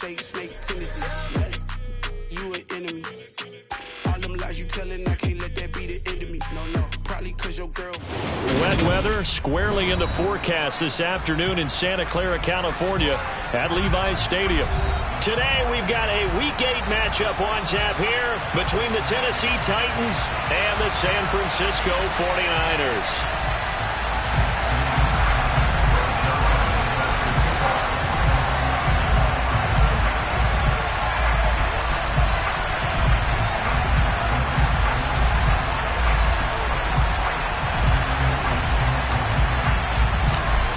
shake, snake tendency. You an enemy. All them lies you telling, I can't let that be the end of me. No, probably cause your girlfriend. Wet weather squarely in the forecast this afternoon in Santa Clara, California at Levi's Stadium. Today we've got a Week 8 matchup on tap here between the Tennessee Titans and the San Francisco 49ers.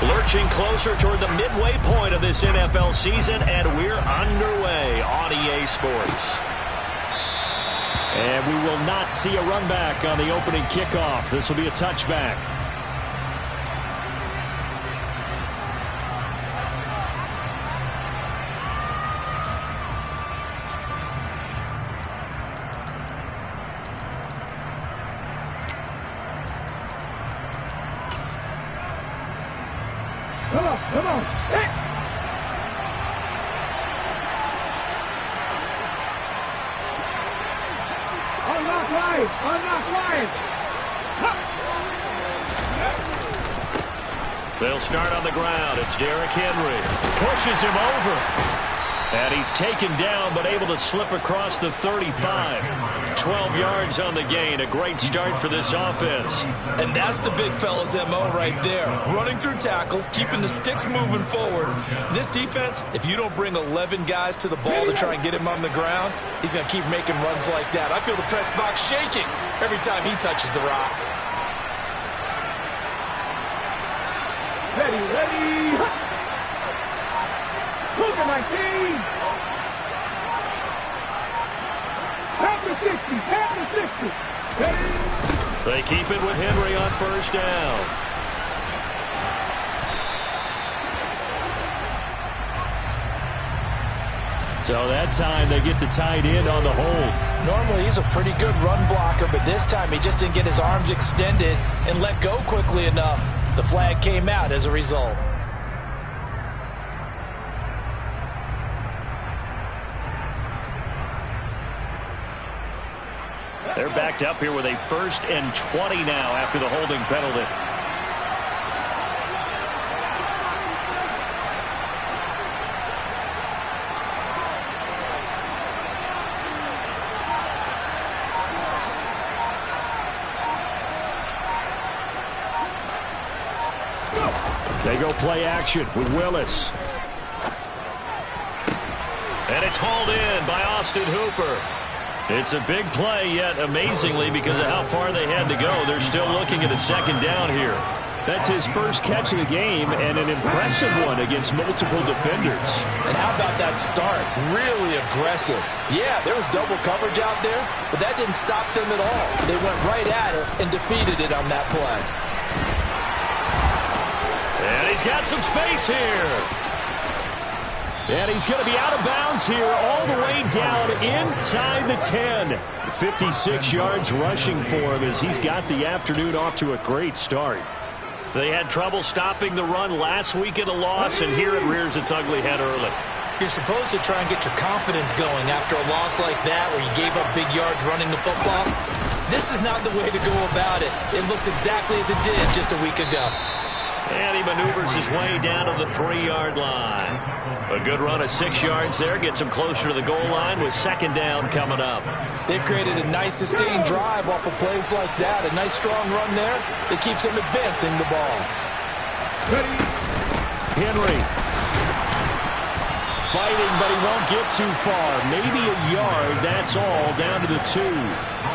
Lurching closer toward the midway point of this NFL season, and we're underway on EA Sports. And we will not see a run back on the opening kickoff. This will be a touchback. Come on. Hey. Unlock line. They'll start on the ground. It's Derrick Henry. Pushes him over. And he's taken down, but able to slip across the 35. 12 yards on the gain. A great start for this offense. And that's the big fella's MO right there. Running through tackles, keeping the sticks moving forward. This defense, if you don't bring 11 guys to the ball to try and get him on the ground, he's going to keep making runs like that. I feel the press box shaking every time he touches the rock. Ready. Look at my team. Half the 60. They keep it with Henry on first down. So that time they get the tight end on the hold. Normally he's a pretty good run blocker, but this time he just didn't get his arms extended and let go quickly enough. The flag came out as a result. They're backed up here with a 1st and 20 now after the holding penalty. They go play action with Willis. And it's hauled in by Austin Hooper. It's a big play, yet amazingly, because of how far they had to go, they're still looking at a second down here. That's his first catch of the game, and an impressive one against multiple defenders. And how about that start? Really aggressive. Yeah, there was double coverage out there, but that didn't stop them at all. They went right at it and defeated it on that play. And he's got some space here. And he's going to be out of bounds here all the way down inside the 10. 56 yards rushing for him as he's got the afternoon off to a great start. They had trouble stopping the run last week in a loss, and here it rears its ugly head early. You're supposed to try and get your confidence going after a loss like that where you gave up big yards running the football. This is not the way to go about it. It looks exactly as it did just a week ago. And he maneuvers his way down to the 3-yard line. A good run of 6 yards there gets him closer to the goal line with second down coming up. They've created a nice sustained drive off of plays like that. A nice strong run there that keeps them advancing the ball. Henry fighting, but he won't get too far. Maybe a yard, that's all, down to the 2.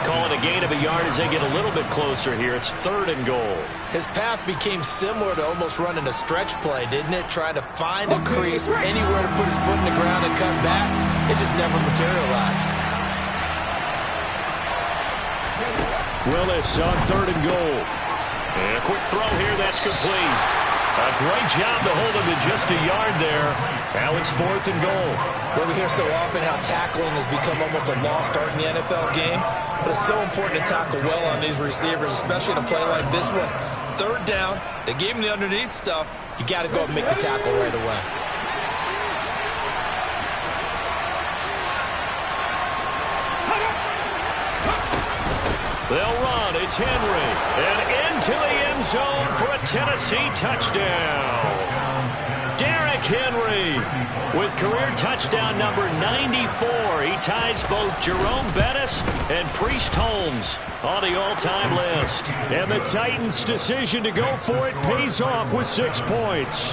Call it a gain of a yard as they get a little bit closer here. It's 3rd and goal. His path became similar to almost running a stretch play, didn't it? Trying to find a crease, anywhere to put his foot in the ground and cut back. It just never materialized. Willis on 3rd and goal. And a quick throw here, that's complete. A great job to hold him to just a yard there. Now it's 4th and goal. Well, we hear so often how tackling has become almost a lost art in the NFL game. But it's so important to tackle well on these receivers, especially in a play like this one. 3rd down, they gave him the underneath stuff. You got to go and make the tackle right away. They'll run. It's Henry. And into the end zone for a Tennessee touchdown. Derrick Henry with career touchdown number 94. He ties both Jerome Bettis and Priest Holmes on the all-time list. And the Titans' decision to go for it pays off with 6 points.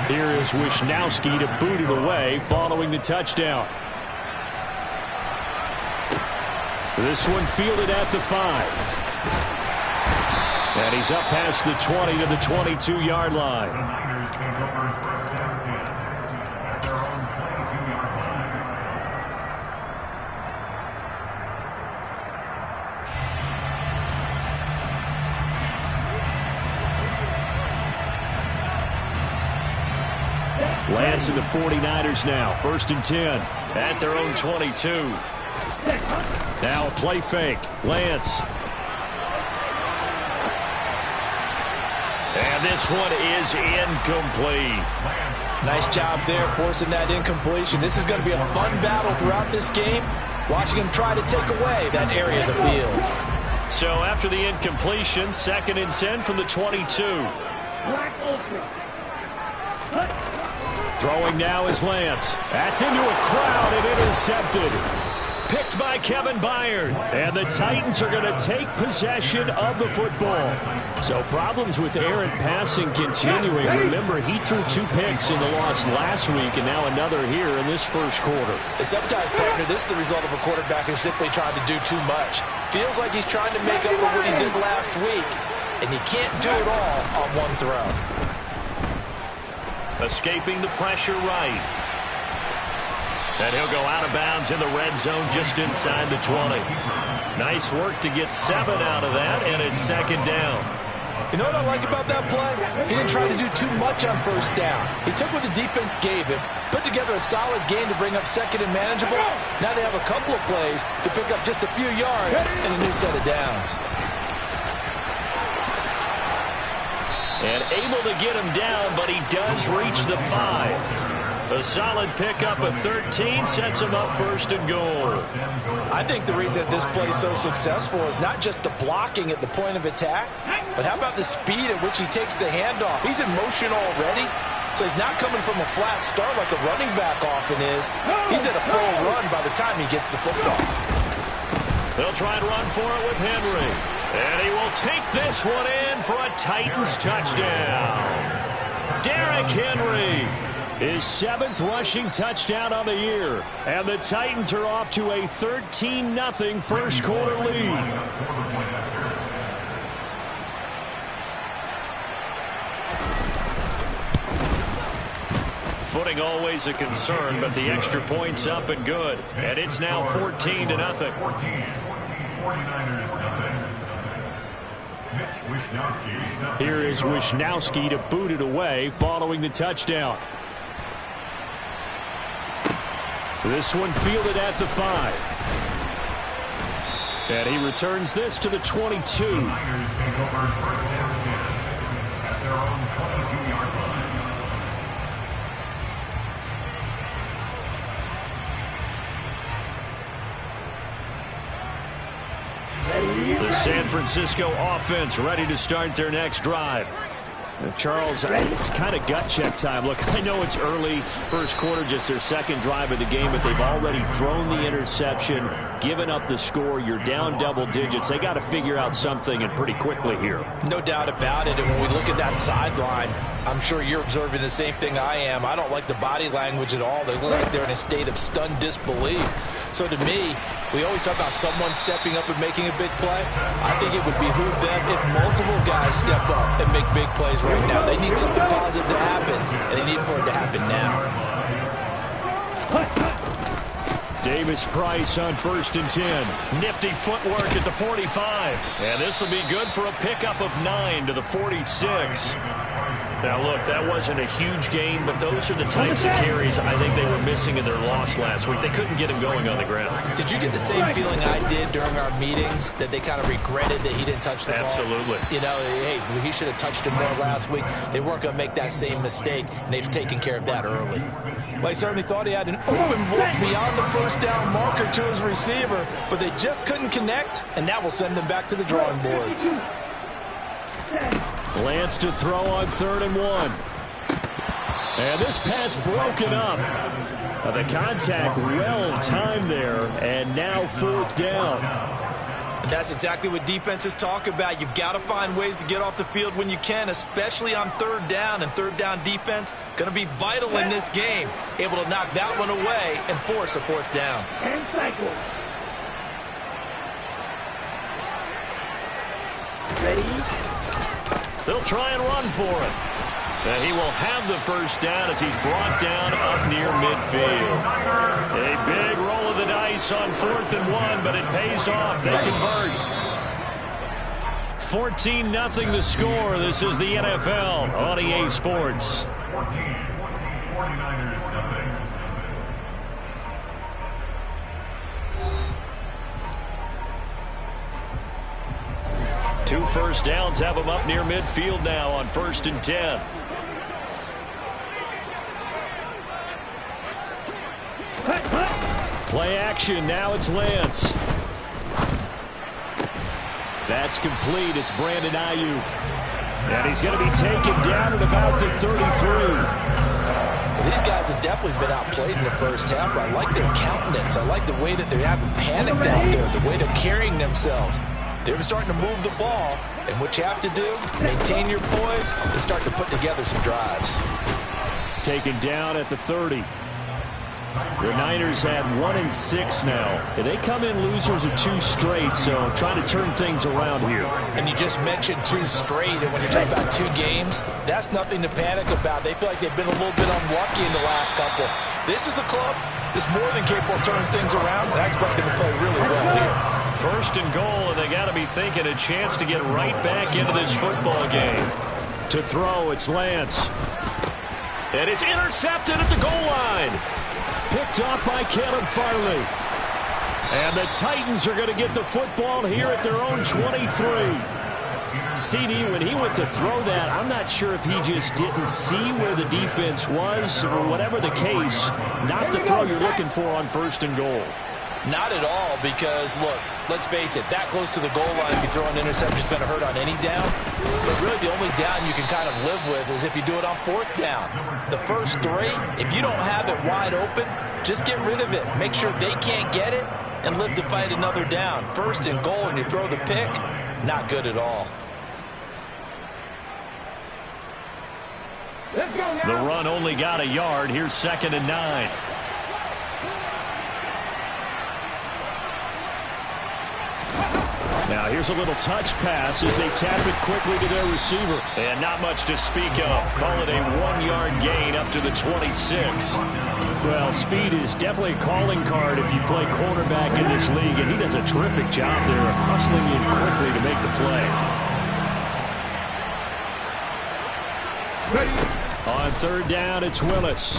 Here is Wisnowski to boot it away following the touchdown. This one fielded at the 5. And he's up past the 20 to the 22-yard line. Lance and the 49ers now. 1st and 10 at their own 22. Now a play fake. Lance. And this one is incomplete. Nice job there forcing that incompletion. This is going to be a fun battle throughout this game. Watching him try to take away that area of the field. So after the incompletion, 2nd and 10 from the 22. Throwing now is Lance. That's into a crowd and intercepted. Picked by Kevin Byard. And the Titans are going to take possession of the football. So problems with errant passing continuing. Remember, he threw 2 picks in the loss last week and now another here in this first quarter. And sometimes, partner, this is the result of a quarterback who's simply trying to do too much. Feels like he's trying to make up for what he did last week, and he can't do it all on one throw. Escaping the pressure right. And he'll go out of bounds in the red zone just inside the 20. Nice work to get 7 out of that, and it's 2nd down. You know what I like about that play? He didn't try to do too much on 1st down. He took what the defense gave him, put together a solid game to bring up 2nd and manageable. Now they have a couple of plays to pick up just a few yards and a new set of downs. And able to get him down, but he does reach the 5. A solid pickup of 13 sets him up 1st and goal. I think the reason this play is so successful is not just the blocking at the point of attack, but how about the speed at which he takes the handoff? He's in motion already, so he's not coming from a flat start like a running back often is. He's at a full run by the time he gets the football. They'll try and run for it with Henry. And he will take this one in for a Titans touchdown. Derrick Henry, his 7th rushing touchdown on the year. And the Titans are off to a 13-0 first quarter lead. Footing always a concern, but the extra point's up and good. And it's now 14-0. Here is Wisnowski to boot it away following the touchdown. This one fielded at the 5. And he returns this to the 22. The San Francisco offense ready to start their next drive. Charles, it's kind of gut check time. Look, I know it's early, first quarter, just their 2nd drive of the game, but they've already thrown the interception, given up the score. You're down double digits. They got to figure out something, and pretty quickly here. No doubt about it. And when we look at that sideline, I'm sure you're observing the same thing I am. I don't like the body language at all. They look like they're in a state of stunned disbelief. So to me, we always talk about someone stepping up and making a big play. I think it would behoove them if multiple guys step up and make big plays right now. They need something positive to happen, and they need for it to happen now. Davis Price on 1st and 10. Nifty footwork at the 45. And this will be good for a pickup of 9 to the 46. Now, look, that wasn't a huge gain, but those are the types of carries I think they were missing in their loss last week. They couldn't get him going on the ground. Did you get the same feeling I did during our meetings, that they kind of regretted that he didn't touch the ball? Absolutely. You know, hey, he should have touched it more last week. They weren't going to make that same mistake, and they've taken care of that early. Well, he certainly thought he had an open look beyond the first down marker to his receiver, but they just couldn't connect, and that will send them back to the drawing board. Lance to throw on 3rd and 1. And this pass broken up. The contact well timed there, and now 4th down. And that's exactly what defenses talk about. You've got to find ways to get off the field when you can, especially on 3rd down. And 3rd down defense going to be vital in this game. Able to knock that one away and force a 4th down. And cycle. Ready? They'll try and run for it. And he will have the 1st down as he's brought down up near midfield. A big roll of the dice on 4th and 1, but it pays off. They convert. 14-0 the score. This is the NFL on EA Sports. 49ers nothing. 2 1st downs have them up near midfield now on 1st and 10. Play action. Now it's Lance. That's complete. It's Brandon Ayuk. And he's going to be taken down at about the 33. These guys have definitely been outplayed in the first half, but I like their countenance. I like the way that they haven't panicked out there, the way they're carrying themselves. They're starting to move the ball, and what you have to do, maintain your poise and start to put together some drives. Taken down at the 30. The Niners had 1 and 6 now. They come in losers of 2 straight, so trying to turn things around here. And you just mentioned 2 straight, and when you're talking about 2 games, that's nothing to panic about. They feel like they've been a little bit unlucky in the last couple. This is a club that's more than capable of turning things around, and I expect them to play really well here. 1st and goal, and they got to be thinking a chance to get right back into this football game. To throw, it's Lance. And it's intercepted at the goal line. Picked off by Caleb Farley. And the Titans are going to get the football here at their own 23. CD, when he went to throw that, I'm not sure if he just didn't see where the defense was, or whatever the case, not the throw you're looking for on 1st and goal. Not at all, because, look, let's face it, that close to the goal line, if you throw an interception, is going to hurt on any down. But really, the only down you can kind of live with is if you do it on 4th down. The first 3, if you don't have it wide open, just get rid of it. Make sure they can't get it and live to fight another down. 1st and goal, and you throw the pick, not good at all. The run only got a yard. Here's 2nd and 9. Now here's a little touch pass as they tap it quickly to their receiver. And not much to speak of. Call it a 1-yard gain up to the 26. Well, speed is definitely a calling card if you play quarterback in this league. And he does a terrific job there of hustling in quickly to make the play. On 3rd down, it's Willis.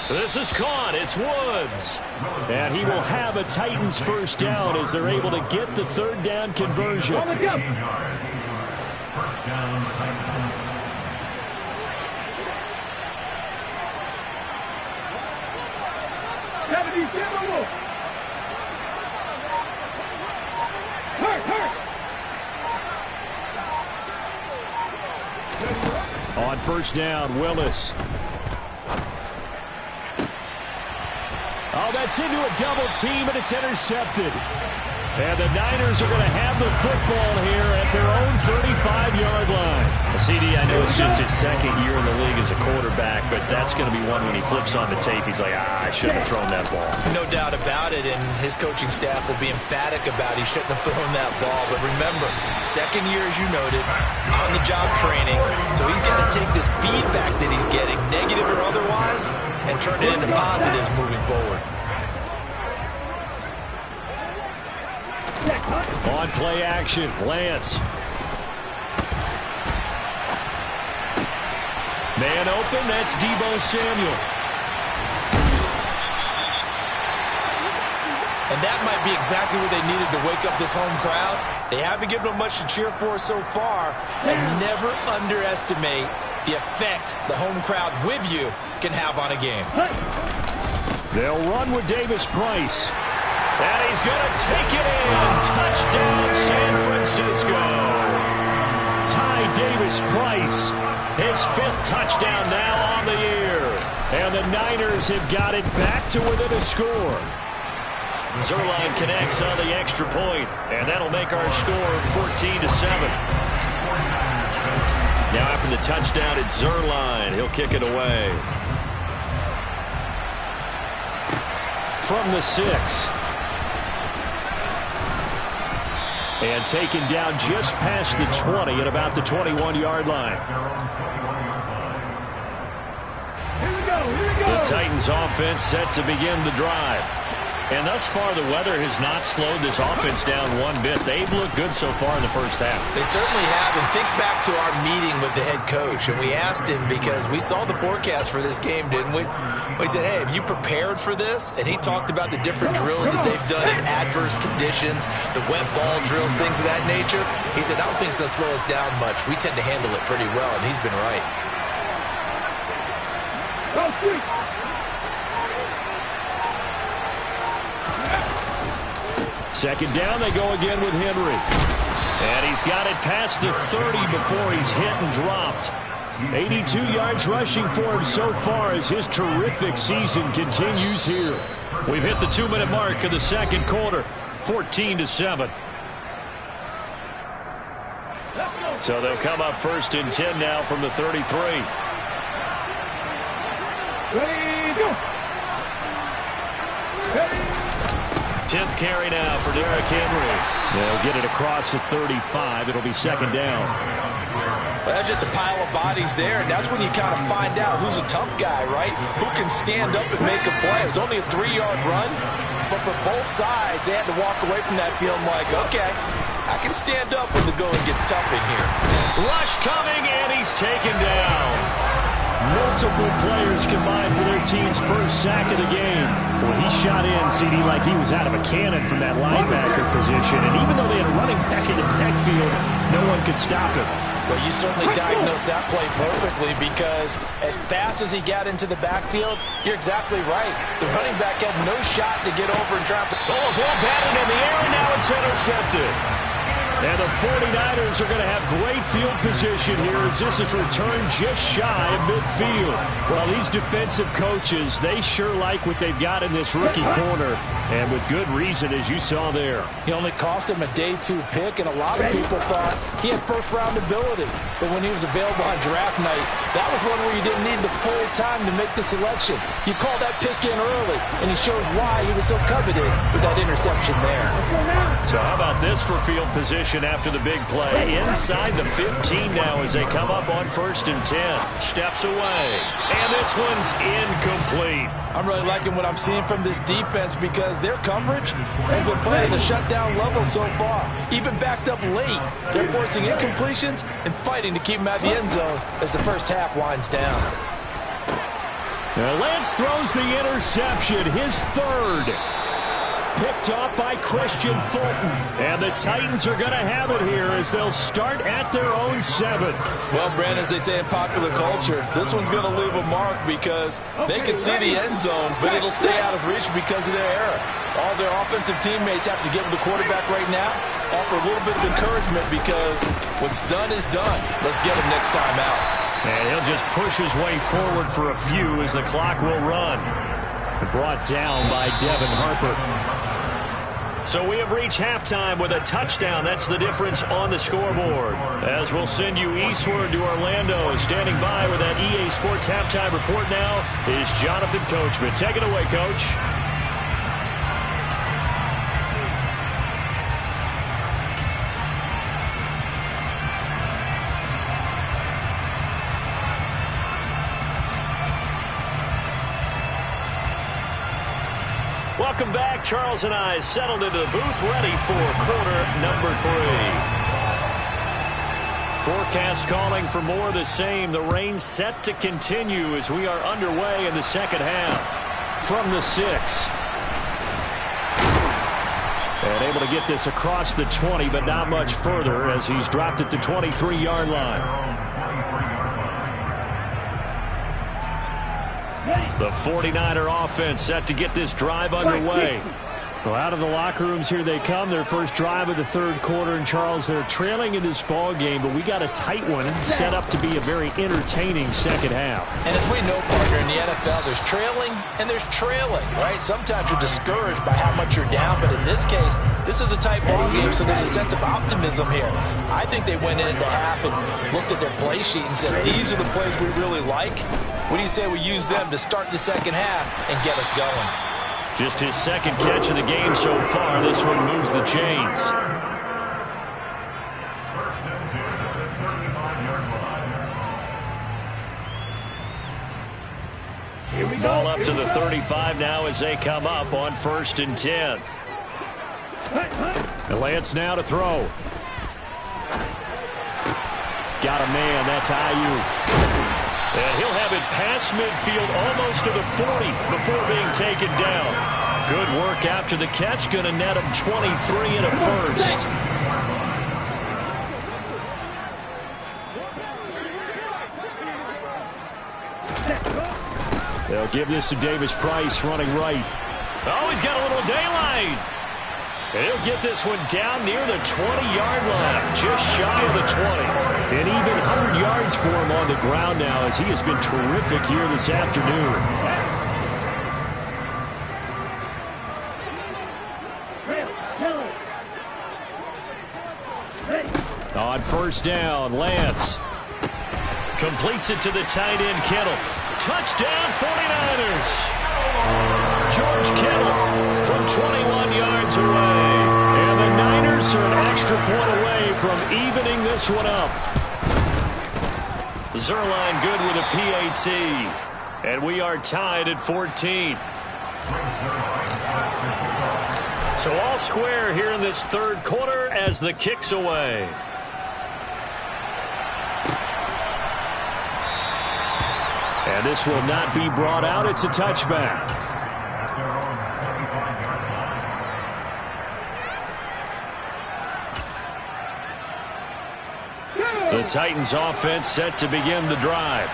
This is caught. It's Woods. And he will have a Titans 1st down as they're able to get the 3rd down conversion. First down, Titans. On 1st down, Willis. Oh, that's into a double team, and it's intercepted. And the Niners are going to have the football here at their own 35-yard line. CD, I know it's just his 2nd year in the league as a quarterback, but that's going to be one when he flips on the tape. He's like, I shouldn't have thrown that ball. No doubt about it, and his coaching staff will be emphatic about he shouldn't have thrown that ball. But remember, 2nd year, as you noted, on-the-job training, so he's got to take this feedback that he's getting, negative or otherwise, and turn it into positives moving forward. On play action, Lance. Man open, that's Deebo Samuel. And that might be exactly what they needed to wake up this home crowd. They haven't given them much to cheer for so far. And never underestimate the effect the home crowd with you can have on a game. They'll run with Davis Price. And he's going to take it in. Touchdown, San Francisco. Ty Davis Price, his 5th touchdown now on the year. And the Niners have got it back to within a score. Zuerlein connects on the extra point, and that'll make our score 14-7. Now after the touchdown, it's Zuerlein. He'll kick it away. From the 6. And taken down just past the 20 at about the 21-yard line. Here we go. The Titans offense set to begin the drive. And thus far, the weather has not slowed this offense down one bit. They've looked good so far in the first half. They certainly have. And think back to our meeting with the head coach. And we asked him, because we saw the forecast for this game, didn't we? We said, hey, have you prepared for this? And he talked about the different drills that they've done in adverse conditions, the wet ball drills, things of that nature. He said, I don't think it's going to slow us down much. We tend to handle it pretty well, and he's been right. Second down, they go again with Henry. And he's got it past the 30 before he's hit and dropped. 82 yards rushing for him so far as his terrific season continues here. We've hit the 2-minute mark of the second quarter, 14-7. So they'll come up 1st and 10 now from the 33. Ready, go. 10th carry now for Derrick Henry. They'll get it across the 35. It'll be second down. Well, that's just a pile of bodies there, and that's when you kind of find out who's a tough guy, right? Who can stand up and make a play. It was only a 3-yard run, but for both sides, they had to walk away from that feeling like, okay, I can stand up when the going gets tough in here. Rush coming, and he's taken down. Multiple players combined for their team's first sack of the game. Well, he shot in, CD, like he was out of a cannon from that linebacker position. And even though they had a running back in the backfield, no one could stop him. Well, you certainly diagnosed that play perfectly, because as fast as he got into the backfield, you're exactly right. The running back had no shot to get over and drop it. Oh, a ball batted in the air, and now it's intercepted. And the 49ers are going to have great field position here as this is returned just shy of midfield. Well, these defensive coaches, they sure like what they've got in this rookie corner, and with good reason, as you saw there. He only cost him a day 2 pick, and a lot of people thought he had first-round ability. But when he was available on draft night, that was one where you didn't need the full time to make the selection. You call that pick in early, and he shows why he was so coveted with that interception there. So how about this for field position after the big play? Inside the 15 now as they come up on 1st and 10. Steps away. And this one's incomplete. I'm really liking what I'm seeing from this defense, because their coverage has been playing at a shutdown level so far. Even backed up late, they're forcing incompletions and fighting to keep them out of the end zone as the first half winds down. Now Lance throws the interception, his 3rd. Picked off by Christian Fulton. And the Titans are going to have it here as they'll start at their own 7. Well, Brandon, as they say in popular culture, this one's going to leave a mark, because they can see the end zone, but it'll stay out of reach because of their error. All their offensive teammates have to get with the quarterback right now, offer a little bit of encouragement, because what's done is done. Let's get him next time out. And he'll just push his way forward for a few as the clock will run. Brought down by Devin Harper. So we have reached halftime with a touchdown. That's the difference on the scoreboard. As we'll send you eastward to Orlando. Standing by with that EA Sports halftime report now is Jonathan Coachman. Take it away, Coach. Welcome back. Charles and I settled into the booth, ready for quarter number 3. Forecast calling for more of the same. The rain set to continue as we are underway in the second half. From the 6. And able to get this across the 20, but not much further as he's dropped it to 23-yard line. The 49er offense set to get this drive underway. Well, out of the locker rooms here they come. Their first drive of the third quarter. And, Charles, they're trailing in this ball game, but we got a tight one set up to be a very entertaining second half. And as we know, partner, in the NFL, there's trailing and there's trailing, right? Sometimes you're discouraged by how much you're down, but in this case, this is a tight ball game, so there's a sense of optimism here. I think they went into half and looked at their play sheet and said, these are the plays we really like. What do you say we use them to start the second half and get us going? Just his second catch of the game so far. This one moves the chains. Ball up to the 35 now as they come up on 1st and 10. The Lance now to throw. Got a man. That's Ayuk. And he'll have it past midfield almost to the 40 before being taken down. Good work after the catch. Going to net him 23 and a first. They'll give this to Davis Price running right. Oh, he's got a little daylight. He'll get this one down near the 20-yard line, just shy of the 20. And even 100 yards for him on the ground now as he has been terrific here this afternoon. On 1st down, Lance completes it to the tight end, Kittle. Touchdown, 49ers. George Kittle from 21 yards away. And the Niners are an extra point away from evening this one up. Zerline good with a PAT. And we are tied at 14. So all square here in this third quarter as the kick's away. And this will not be brought out. It's a touchback. The Titans offense set to begin the drive.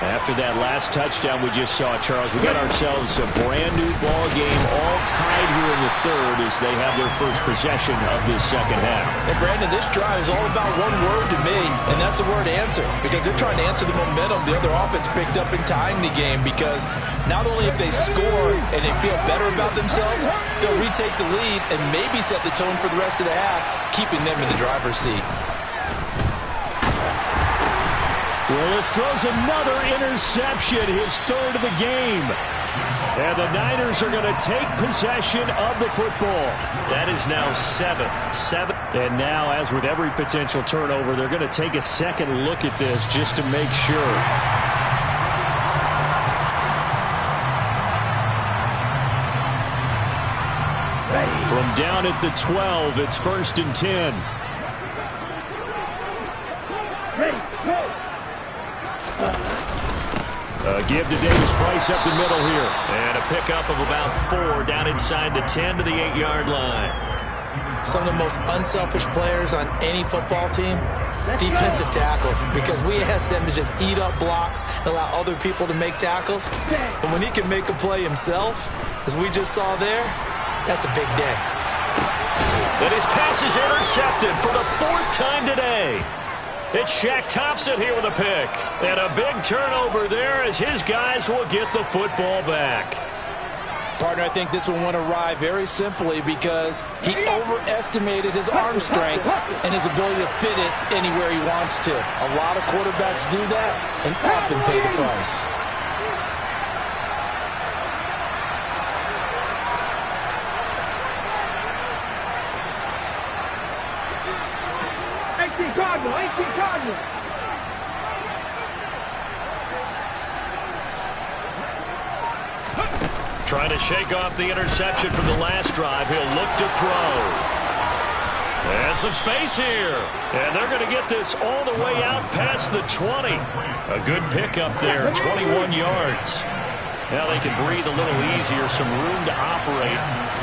After that last touchdown we just saw, Charles, we got ourselves a brand new ball game all tied here in the third as they have their first possession of this second half. And Brandon, this drive is all about one word to me, and that's the word answer, because they're trying to answer the momentum the other offense picked up in tying the game, because not only if they score and they feel better about themselves, they'll retake the lead and maybe set the tone for the rest of the half, keeping them in the driver's seat. Willis throws another interception, his third of the game. And the Niners are going to take possession of the football. That is now 7. And now, as with every potential turnover, they're going to take a second look at this just to make sure. From down at the 12, it's 1st and 10. Give to Davis Price up the middle here. And a pickup of about 4 down inside the 10 to the 8-yard line. Some of the most unselfish players on any football team, defensive tackles, because we ask them to just eat up blocks and allow other people to make tackles. But when he can make a play himself, as we just saw there, that's a big day. And his pass is intercepted for the 4th time today. It's Shaq Thompson here with a pick. And a big turnover there as his guys will get the football back. Partner, I think this one went awry very simply because he overestimated his arm strength and his ability to fit it anywhere he wants to. A lot of quarterbacks do that and often pay the price. Trying to shake off the interception from the last drive. He'll look to throw. And some space here. And they're going to get this all the way out past the 20. A good pickup there, 21 yards. Now they can breathe a little easier, some room to operate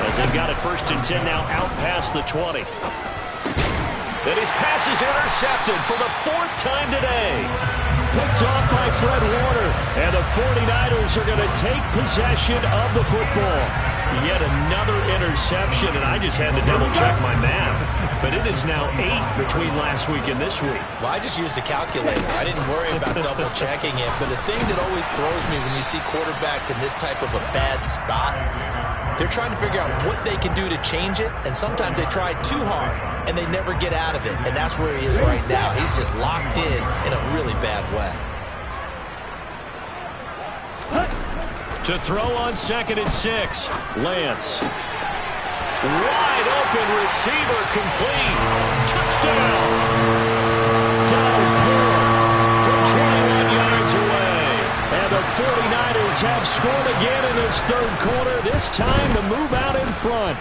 as they've got it 1st and 10 now out past the 20. And his pass is intercepted for the 4th time today. Picked off by Fred Warner. And the 49ers are going to take possession of the football. Yet another interception, and I just had to double-check my math. But it is now 8 between last week and this week. Well, I just used the calculator. I didn't worry about double-checking it. But the thing that always throws me when you see quarterbacks in this type of a bad spot, they're trying to figure out what they can do to change it, and sometimes they try too hard, and they never get out of it. And that's where he is right now. He's just locked in a really bad way. To throw on 2nd and 6, Lance. Wide open receiver complete. Touchdown. Donald Pearl from 21 yards away. And the 49ers have scored again in this 3rd quarter, this time to move out in front.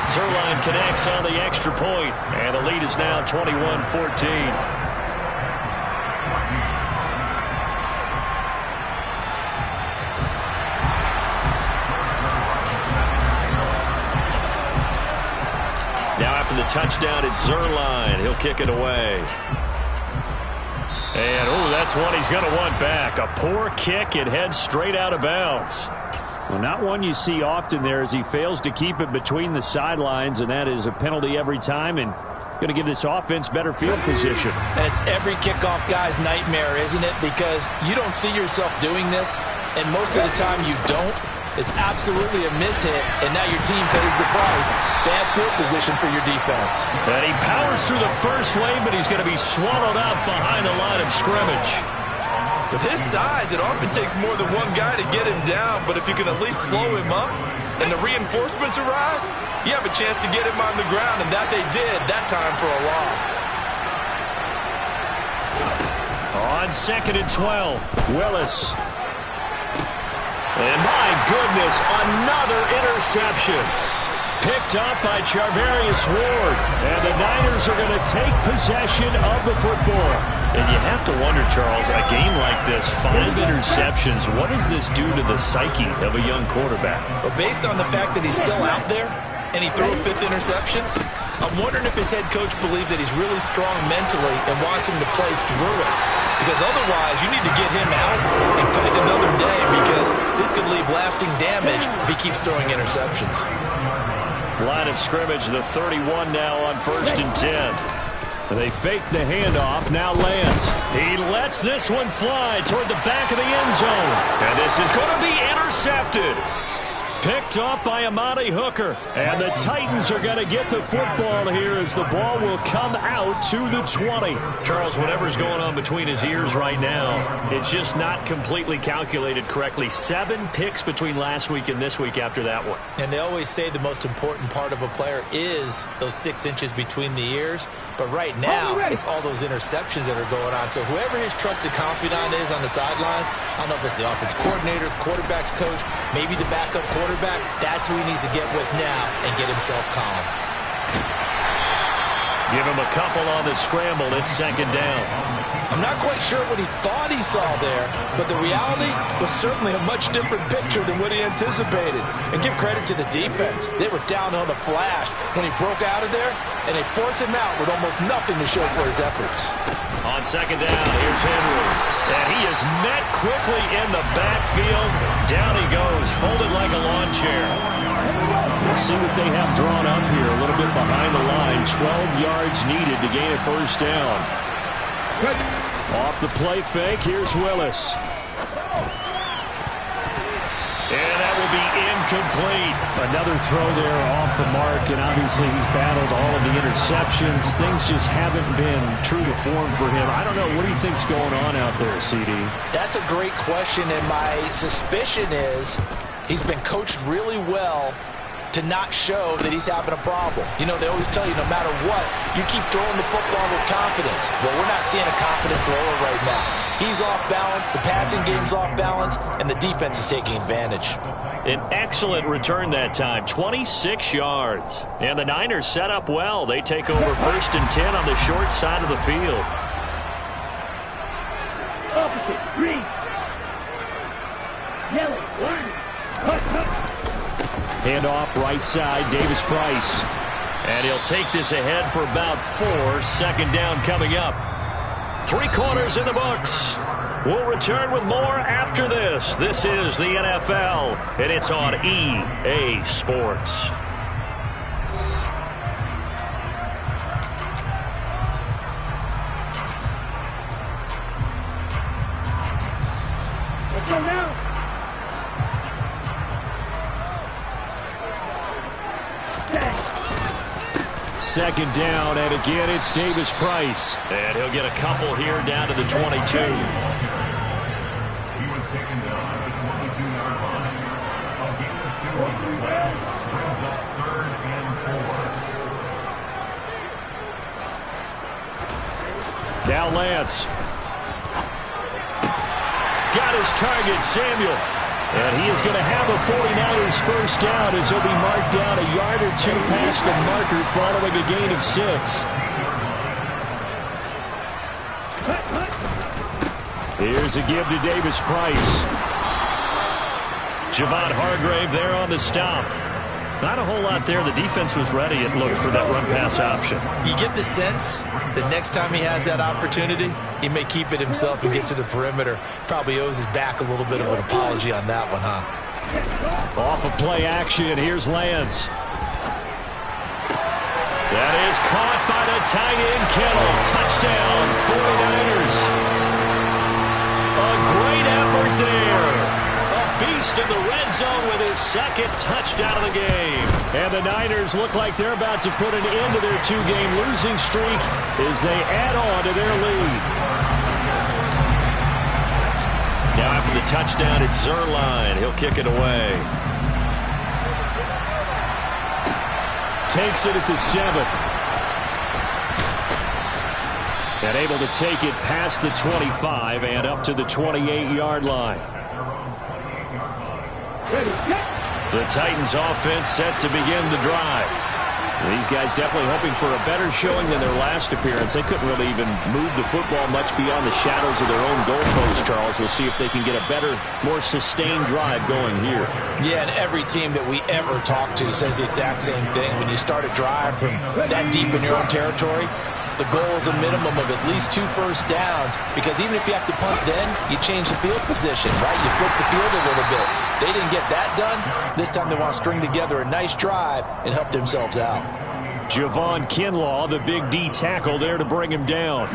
Zerline connects on the extra point, and the lead is now 21-14. Now after the touchdown, it's Zerline. He'll kick it away. And, that's one he's going to want back. A poor kick. It heads straight out of bounds. Well, not one you see often there as he fails to keep it between the sidelines, and that is a penalty every time, and going to give this offense better field position. And it's every kickoff guy's nightmare, isn't it? Because you don't see yourself doing this, and most of the time you don't. It's absolutely a mishit, and now your team pays the price. Bad field position for your defense. And he powers through the first wave, but he's going to be swallowed up behind the line of scrimmage. With his size, it often takes more than one guy to get him down, but if you can at least slow him up and the reinforcements arrive, you have a chance to get him on the ground, and that they did that time for a loss. On 2nd and 12, Willis. And my goodness, another interception. Picked up by Charvarius Ward. And the Niners are going to take possession of the football. And you have to wonder, Charles, a game like this, 5 interceptions, what does this do to the psyche of a young quarterback? But based on the fact that he's still out there and he threw a 5th interception, I'm wondering if his head coach believes that he's really strong mentally and wants him to play through it. Because otherwise, you need to get him out and fight another day, because this could leave lasting damage if he keeps throwing interceptions. Line of scrimmage, the 31 now on 1st and 10. They fake the handoff. Now Lance. He lets this one fly toward the back of the end zone. And this is going to be intercepted. Picked off by Amani Hooker. And the Titans are going to get the football here as the ball will come out to the 20. Charles, whatever's going on between his ears right now, it's just not completely calculated correctly. 7 picks between last week and this week after that one. And they always say the most important part of a player is those 6 inches between the ears. But right now, it's all those interceptions that are going on. So whoever his trusted confidant is on the sidelines, I don't know if it's the offense coordinator, the quarterback's coach, maybe the backup quarterback, that's who he needs to get with now and get himself calm. Give him a couple on the scramble. It's 2nd down. I'm not quite sure what he thought he saw there, but the reality was certainly a much different picture than what he anticipated. And give credit to the defense. They were down on the flash when he broke out of there, and they forced him out with almost nothing to show for his efforts. On 2nd down, here's Henry. And he is met quickly in the backfield. Down he goes, folded like a lawn chair. We'll see what they have drawn up here. A little bit behind the line. 12 yards needed to gain a 1st down. Off the play fake, here's Willis. And that will be incomplete. Another throw there off the mark, and obviously he's battled all of the interceptions. Things just haven't been true to form for him. I don't know, what do you think's going on out there, CD? That's a great question, and my suspicion is he's been coached really well to not show that he's having a problem. You know, they always tell you no matter what, you keep throwing the football with confidence. Well, we're not seeing a confident thrower right now. He's off balance, the passing game's off balance, and the defense is taking advantage. An excellent return that time, 26 yards. And the Niners set up well. They take over 1st and 10 on the short side of the field. Opposite, green. Yellow, one. Hand off right side, Davis Price. And he'll take this ahead for about 4. 2nd down coming up. 3 quarters in the books. We'll return with more after this. This is the NFL, and it's on EA Sports. Let's go now. 2nd down, and again it's Davis Price. And he'll get a couple here down to the 22. He was taken down at the 22-yard line. A gain of 2 on the play brings up 3rd and 4. Now Lance. Got his target, Samuel. And he is going to have a 49ers first down as he'll be marked down a yard or 2 past the marker following a gain of 6. Here's a give to Davis Price. Javon Hargrave there on the stop. Not a whole lot there. The defense was ready, it looked, for that run-pass option. You get the sense that next time he has that opportunity, he may keep it himself and get to the perimeter. Probably owes his back a little bit of an apology on that one, huh? Off of play action, here's Lance. That is caught by the tight end, Kittle. Touchdown, 49ers. A great effort there. Beast in the red zone with his 2nd touchdown of the game. And the Niners look like they're about to put an end to their 2-game losing streak as they add on to their lead. Now after the touchdown, it's Zerline. He'll kick it away. Takes it at the 7. And able to take it past the 25 and up to the 28-yard line. The Titans offense set to begin the drive. These guys definitely hoping for a better showing than their last appearance. They couldn't really even move the football much beyond the shadows of their own goalpost, Charles. We'll see if they can get a better, more sustained drive going here. Yeah, and every team that we ever talk to says the exact same thing. When you start a drive from that deep in your own territory, the goal is a minimum of at least 2 first downs, because even if you have to punt then, you change the field position, right? You flip the field a little bit. They didn't get that done. This time they want to string together a nice drive and help themselves out. Javon Kinlaw, the big D tackle there to bring him down.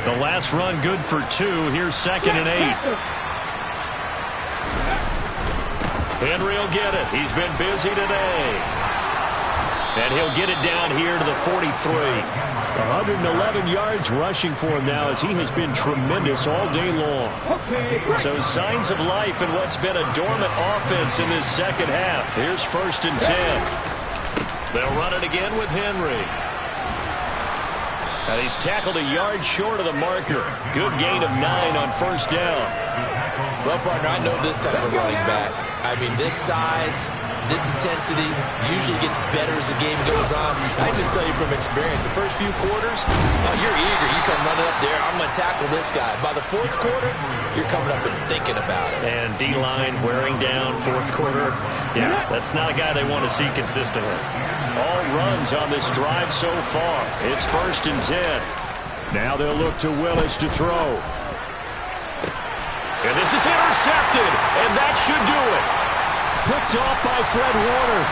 The last run good for 2. Here's 2nd and 8. Henry will get it. He's been busy today. And he'll get it down here to the 43. 111 yards rushing for him now as he has been tremendous all day long. So signs of life in what's been a dormant offense in this 2nd half. Here's 1st and 10. They'll run it again with Henry. And he's tackled a yard short of the marker. Good gain of 9 on 1st down. Well, partner, I know this type of running back. I mean, this size, this intensity usually gets better as the game goes on. I just tell you from experience, the first few quarters, you're eager. You come running up there, I'm going to tackle this guy. By the 4th quarter, you're coming up and thinking about it. And D-line wearing down 4th quarter. Yeah, that's not a guy they want to see consistently. All runs on this drive so far. It's 1st and 10. Now they'll look to Willis to throw. And this is intercepted, and that should do it. Picked off by Fred Warner.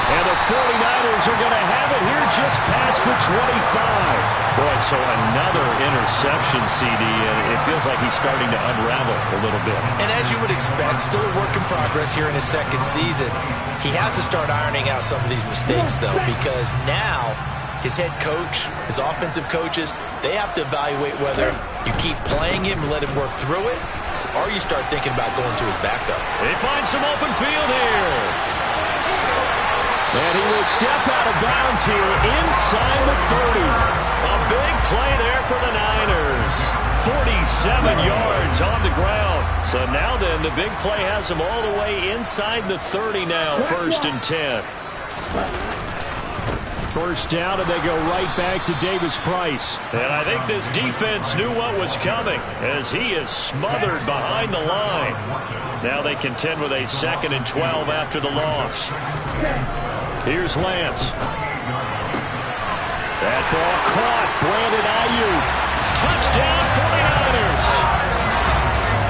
And the 49ers are going to have it here just past the 25. Boy, so another interception, CD, and it feels like he's starting to unravel a little bit. And as you would expect, still a work in progress here in his 2nd season. He has to start ironing out some of these mistakes, though, because now his head coach, his offensive coaches, they have to evaluate whether you keep playing him and let him work through it, or you start thinking about going to his backup. They find some open field here. And he will step out of bounds here inside the 30. A big play there for the Niners. 47 yards on the ground. So now then, the big play has him all the way inside the 30 now, 1st and 10. First down, and they go right back to Davis Price. And I think this defense knew what was coming as he is smothered behind the line. Now they contend with a 2nd and 12 after the loss. Here's Lance. That ball caught. Brandon Ayuk. Touchdown 49ers.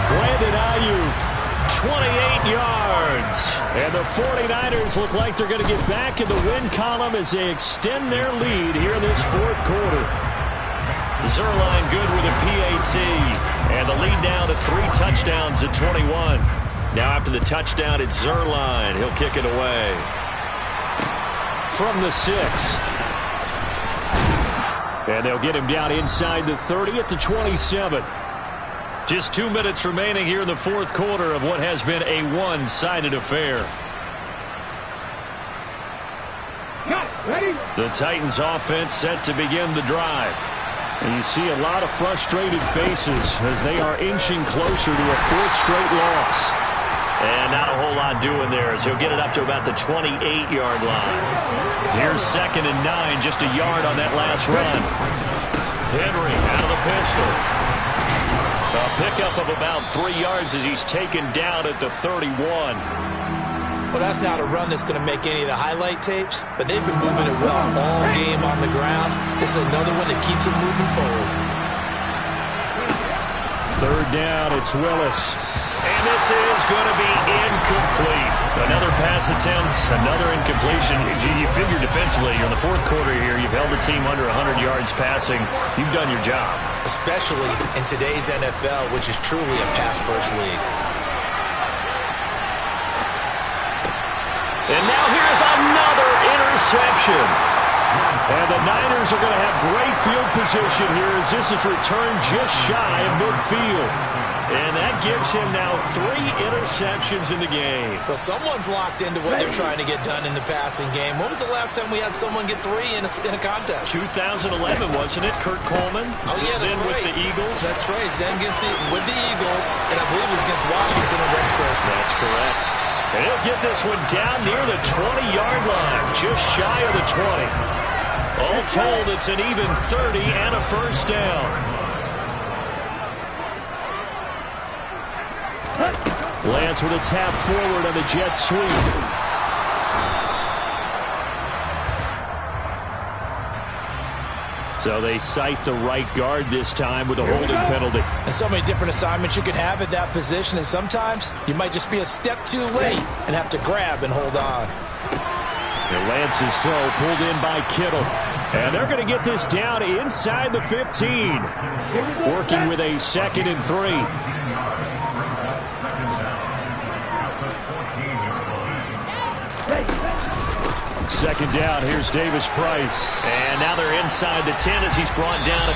Brandon Ayuk, 28 yards. And the 49ers look like they're going to get back in the win column as they extend their lead here in this 4th quarter. Zerline good with a PAT. And the lead now to 3 touchdowns at 21. Now after the touchdown, it's Zerline. He'll kick it away. From the 6. And they'll get him down inside the 30 at the 27. Just 2 minutes remaining here in the 4th quarter of what has been a one-sided affair. The Titans offense set to begin the drive. And you see a lot of frustrated faces as they are inching closer to a 4th straight loss. And not a whole lot doing there as he'll get it up to about the 28-yard line. Here's 2nd and 9, just a yard on that last run. Henry out of the pistol. A pickup of about 3 yards as he's taken down at the 31. Well, that's not a run that's going to make any of the highlight tapes, but they've been moving it well all game on the ground. This is another one that keeps them moving forward. 3rd down, it's Willis. And this is going to be incomplete. Another pass attempt, another incompletion. You figure defensively, you're in the 4th quarter here. You've held the team under 100 yards passing. You've done your job. Especially in today's NFL, which is truly a pass-first league. And now here's another interception. And the Niners are going to have great field position here as this is returned just shy of midfield. And that gives him now 3 interceptions in the game. Well, someone's locked into what they're trying to get done in the passing game. When was the last time we had someone get 3 in a contest? 2011, wasn't it? Kurt Coleman? Oh, yeah, that's then right. With the Eagles? That's right. Then with the Eagles, and I believe it was against Washington and Rex Grossman. That's correct. And he'll get this one down near the 20-yard line, just shy of the 20. All told, it's an even 30 and a first down. Lance with a tap forward on the jet sweep. So they cite the right guard this time with a holding penalty. And so many different assignments you can have at that position, and sometimes you might just be a step too late and have to grab and hold on. And Lance's throw pulled in by Kittle. And they're going to get this down inside the 15. Working with a 2nd and 3. Second down, here's Davis Price. And now they're inside the 10 as he's brought down at the